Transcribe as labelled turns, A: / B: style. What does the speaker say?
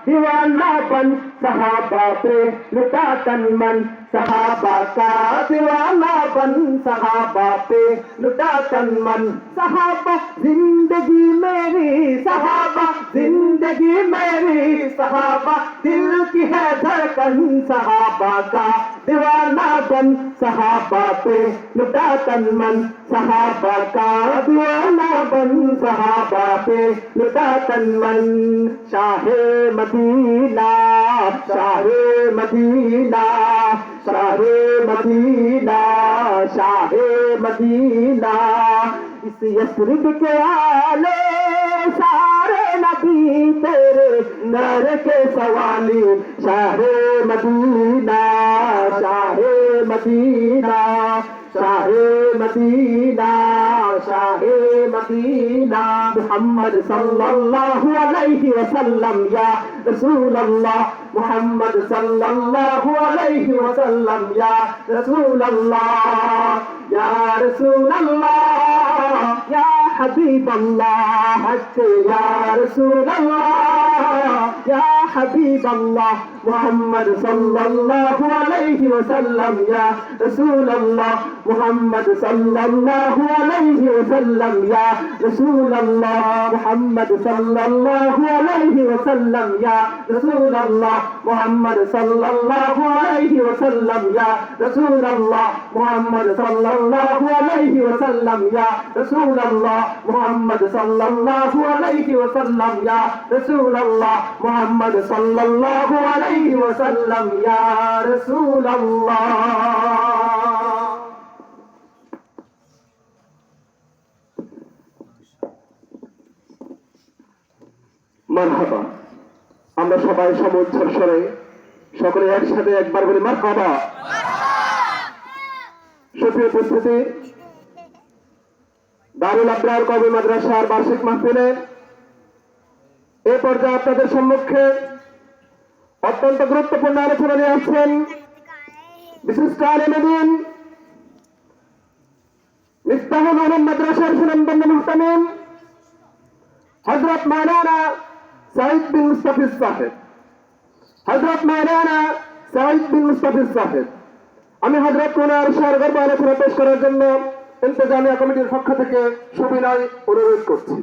A: दीवाना बन सहाबा पे लुटा तन मन सहाबा का दीवाना बन सहाबा पे लुटा तन मन सहाबा जिंदगी मेरी सहाबा जिंदगी मेरी सहाबा दिल की है धड़कन सहाबा का दीवाना बन सहाबा पे लुटा तन मन सहाबा का दीवाना बन सहाबा पे लुटा तन मन शाहे मदीना शाहे मदीना शाहे मदीना शाहे मदीना इस यस्रिब के आले सारे नबी तेरे नर के सवाली शाहे मदीना शाहे मदीना शाहे मदीना शाहे मदीना मुहम्मद सल्लल्लाहु अलैहि वसल्लम या रसूल अल्लाह मुहम्मद सल्लल्लाहु अलैहि वसल्लम या रसूल अल्लाह या रसूल अल्लाह या हबीब अल्लाह या रसूल अल्लाह या हबीब अल्लाह मुहम्मद सल्लल्लाहु अलैहि वसल्लम या रसूल अल्लाह मुहम्मद सल्लल्लाहु अलैहि वसल्लम या रसूल अल्लाह मुहम्मद सल्लल्लाहु अलैहि वसल्लम या रसूल अल्लाह मुहम्मद सल्लल्लाहु अलैहि वसल्लम या रसूल अल्लाह मुहम्मद सल्लल्लाहु अलैहि वसल्लम या रसूल अल्लाह मुहम्मद सल्लल्लाहु अलैहि वसल्लम या रसूल अल्लाह मुहम्मद सल्लल्लाहु अलैहि वसल्लम या रसूल अल्लाह। মারহাবা আমরা সবাই সমুচ্চার স্বরে সকলে একসাথে একবার বলি মারহাবা। সুপ্রিয় উপস্থিতি দারুল আবরার কওমি মাদ্রাসার বার্ষিক মাহফিলে এই পর্যায়ে আপনাদের সম্মুখে অত্যন্ত গুরুত্বপূর্ণ আলোচনা নিয়ে আসছেন বিশিষ্ট আলেম দ্বীন মিফতাহুল উলুম মাদ্রাসার সুনামধন্য মুহতামিম হযরত মাওলানা সাঈদ বিন মুস্তাফিজ সাহেব হযরত মাওলানা সাঈদ বিন মুস্তাফিজ সাহেব আমি হযরত ওনার সারগর্ভ আলোচনা পেশ করার জন্য ইন্তজামিয়া কমিটির পক্ষ থেকে সুবিনয় অনুরোধ করছি।